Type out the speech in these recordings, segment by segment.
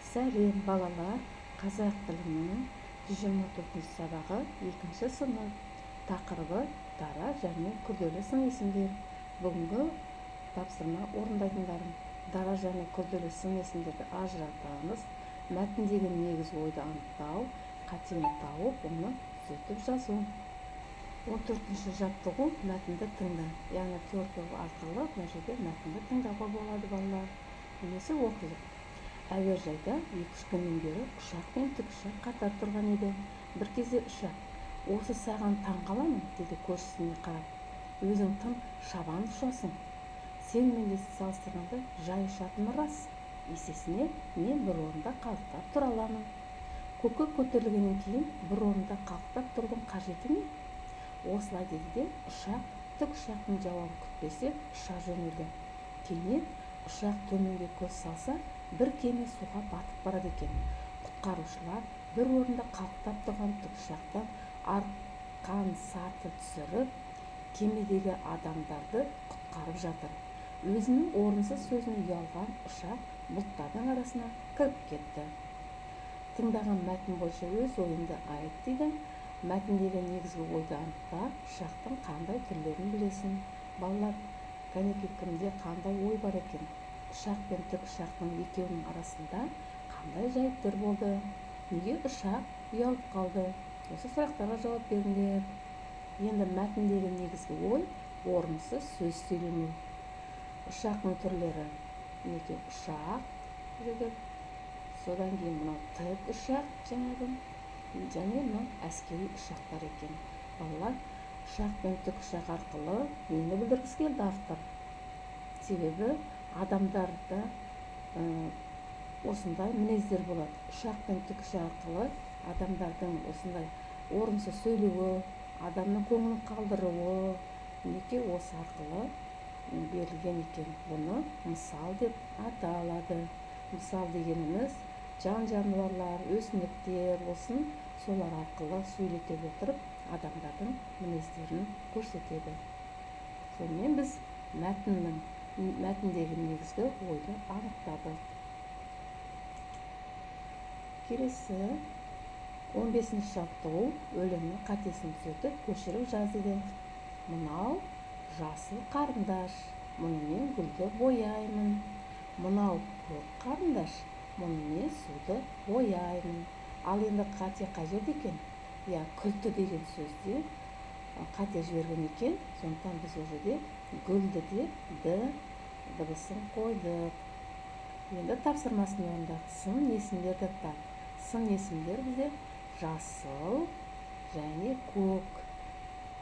Сәлем балалар, қазақ тілінің 124 сабағы 2 сынып. Тақырыбы дара және күрделі сын есімдер. Бүгінгі тапсырма орындайтындарым. Дара және күрделі сын есімдерді ажыратамыз. Мәтіндегі негізгі ойды анықтау, қатені тауып, оны түзетіп жазу. 14-ші жаттығу мәтінді тыңда. Яғни теория арқылы мына жерде мәтінді тыңдауға болады балалар. Немесе оқиық. Әуежайда 2-3 күннен бері ұшақ пен тікұшақ қатар тұрған еді. Бір кезде ұшақ: "Осы саған таң қаламын", деді көршісіне қарап. "Өзің тым шабан ұшасың. Сен менде салыстырғанда жай ұшатыны рас. Есесіне мен бір орында қалықтап тұра аламын." Көкке көтерілгеннен кейін бір орында қалықтап тұрудың қажеті не? Осылай деді де ұшақ тікұшақтың жауабын күтпесе ұша жөнелді. Кенет ұшақ төменге көз салса, бір кеме суға батып барады екен. Құтқарушылар бір орында қалықтап тұрған тікұшақтан арқан саты түсіріп, кемедегі адамдарды құтқарып жатыр. Өзінің орынсыз сөзіне ұялған ұшақ бұлттардың арасына кіріп кетті. Тыңдаған мәтін бойынша өз ойыңды айт дейді. Мәтіндегі негізгі ойды анықтап, ұшақтың қандай түрлерін білесің. Балалар, кәнекей кімде қандай ой бар екен? Ұшақ пен тікұшақтың екеуінің арасында қандай жайттар болды? Неге ұшақ ұялып қалды? Осы сұрақтарға жауап беріңдер. Енді мәтіндегі негізгі ой орынсыз сөз сөйлемеу. Ұшақтың түрлері: неге ұшақ деді. Содан кейін мынау тікұшақ жаңағы және мынау әскери ұшақтар екен. Балалар, ұшақ пен тікұшақ арқылы нені білдіргісі келді автор? Себебі адамдарда осындай мінездер болады. Ұшақ пен тікұшақ арқылы адамдардың осындай орынсыз сөйлеуі, адамның көңілін қалдыруы, неге осы арқылы берілген екен. Бұны мысал деп аталады. Мысал дегеніміз жан-жануарлар, өсімдіктер болсын, солар арқылы сөйлете отырып, адамдардың мінездерін көрсетеді. Сонымен біз мәтіндегі негізгі ойды анықтадық. Келесі 15-ші жаттығу өлеңнің қатесін түзетіп көшіріп жаз дейді. Мынау жасыл қарындаш, мұнымен гүлді бояймын. Мынау көк қарындаш, мұнымен суды бояймын. Ал енді қате қай жерде екен? Күлді деген сөзде қате жіберген екен. Сондықтан біз ол жерде гүлді деп д дыбысын қойдық. Енді тапсырмасын орындап, сын есімдерді тап. Сын есімдер бізде жасыл және көк.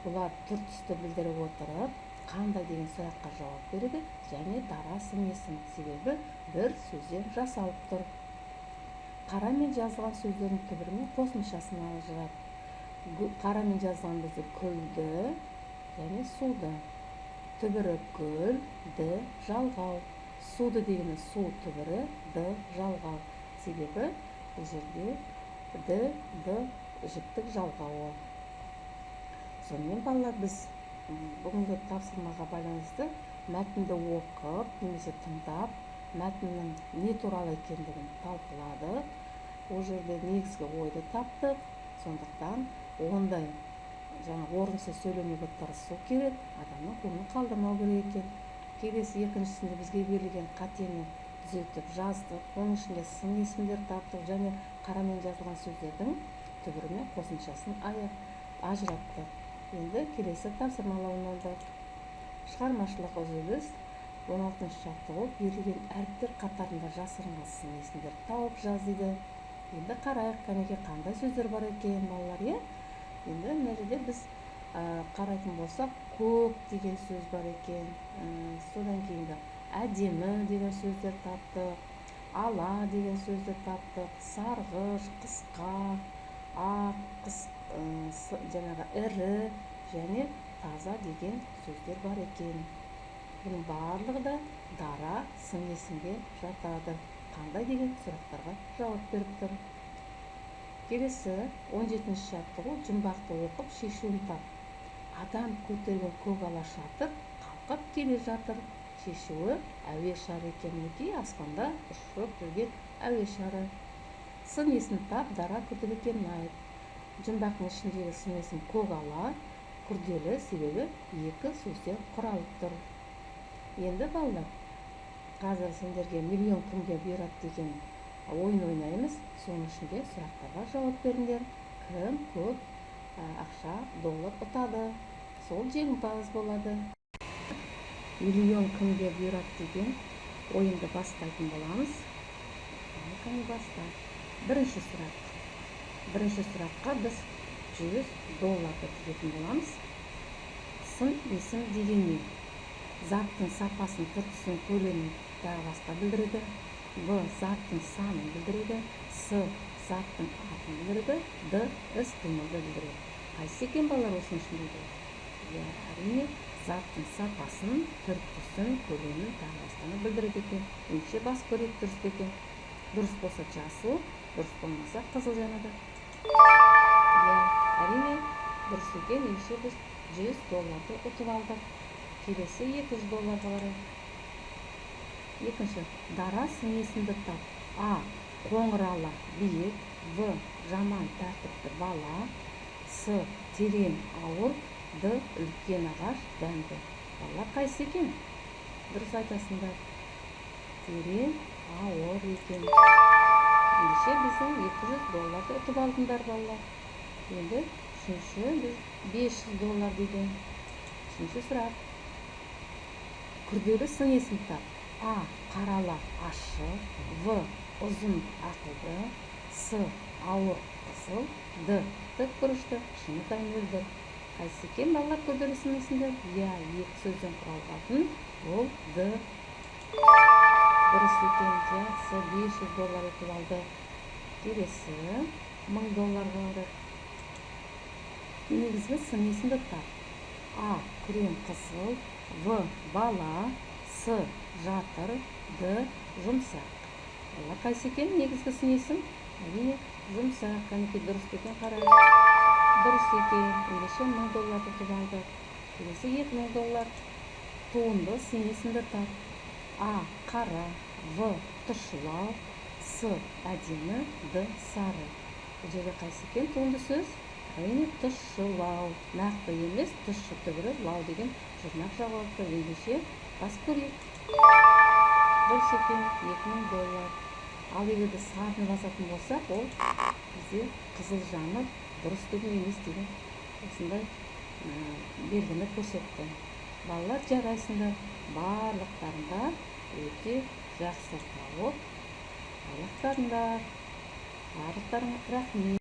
Бұлар түр-түсті білдіріп отырып, қандай деген сұраққа жауап береді және дара сын есім. Себебі бір сөзден жасалып тұр. Қарамен жазылған сөздердің түбірімен қосымшасын ажырат. Қарамен жазылған бізде күлді және суды. Түбірі күл, д жалғау. Суды дегені су түбірі, д жалғау. Себебі бұл жерде д жіптік жалғауы. Сонымен балалар, біз бүгінгі тапсырмаға байланысты мәтінді оқып немесе тыңдап, мәтіннің не туралы екендігін талқыладық. Ол жерде негізгі ойды таптық. Сондықтан ондай орынсыз сөйлемеуге тырысу керек, адамның көңілін қалдырмау керек екен. Келесі екіншісінде бізге берілген қатені түзетіп жаздық. Оның ішінде сын есімдер таптық және қарамен жазылған сөздердің түбірі мен қосымшасын ажыраттық. Енді келесі тапсырмаларында шығармашылық үзіліс. 16-ші жаттығу берілген әріптер қатарында жасырынған сын есімдерді тауып жаз дейді. Енді қарайық, кәнекей қандай сөздер бар екен балалар, Енді мына жерде біз қарайтын болсақ, көк деген сөз бар екен. Содан кейінгі әдемі деген сөздер таптық, ала деген сөздер таптық, сарғыш, қысқа, ақ, жаңағы ірі және таза деген сөздер бар екен. Бұның барлығы да дара сын есімге жатады. Қандай деген сұрақтарға жауап беріп тұр. Келесі 17-ші жаттығу жұмбақты оқып шешуін тап. Адам көтерген көк ала шатыр қалқып келе жатыр. Шешуі әуе шары екен, аспанда ұшып жүрген әуе шары. Сын есін тап, дара күрделі екенін айт. Жұмбақтың ішіндегі сын есім көкала, күрделі себебі екі сөзден құралып тұр. Енді балдар, қазір сендерге миллион кімге бұйырады деген ойын ойнаймыз. Соның ішінде сұрақтарға жауап беріңдер. Кім көп ақша, доллар ұтады, сол жеңімпаз болады. Миллион кімге бұйырады деген ойынды бастайтын боламыз. Қане баста. Бірінші сұрақ. Бірінші сұраққа біз $100 тігетін боламыз. Сын есім деген не? Заттың сапасын, түртісін, көлемін тағы басқа білдіреді. Б. Заттың санын білдіреді. С. Заттың атын білдіреді. Д. Іс қимылды білдіреді. Қайсы екен балалар осының ішінде? Әрине, заттың сапасын, түртісін, көлемін тағы басқаны білдіреді екен. Ендеше бас көрейік, дұрыс па екен? Дұрыс болса жасыл, дұрыс болмаса қызыл жанады. Әрине, дұрыс екен. Ендеше біз $100 ұтып алдық. Келесі $200 қарайық. Екінші, дара сын есімді тап. А. Қоңырала, биік. В. Жаман, тәртіпті бала. С. Терең, ауыр. Д. Үлкен ағаш, дәмді. Балалар қайсы екен? Дұрыс айтасыңдар. Терең, ауыр екен. Ендеше біздің $200 ұтып алдыңдар балалар. Енді үшінші, біз $500 деген. Үшінші сұрақ. Күрделі сын есім тап. А. Қарала, ашық. В. Ұзын, ақылды. С. Ауыр, қызыл. Д. Тік бұрышты, кішкентай мөлдір. Қайсы екен балалар күрделі сын есімдер? Екі сөзден құралған. Ол Д. Дұрыс екен. Жақсы, $500 ұтып алды. Келесі $1000 қарайық. Негізгі сын есімді тап. А. Күрең, қызыл. В. Бала. С. Жатыр. Д. Жұмсақ. Балалар қайсы екен негізгі сын есім? Әрине, жұмсақ. Қанекей дұрыс екен қарайық. Дұрыс екен. Ендеше $1000 ұтып алды. Келесі $2000. Туынды сын есімді тап. А. Қара. В. Тұшылау. С. Әдемі. Д. Сары. Бұл жерде қайсы екен туынды сөз? Әрине, тұшылау. Нақты емес, тұшы түбірі лау деген жұрнақ жауапты. Ендеше бас көрейік. Дұрыс екен, $2000. Ал егерде сарыны басатын болсақ, ол бізде қызыл жанып, дұрыс деген емес деген осындай белгіні көрсетті. Балалар, жарайсыңдар. Барлықтарында өте жақсы тауып, барлықтарында рахмет.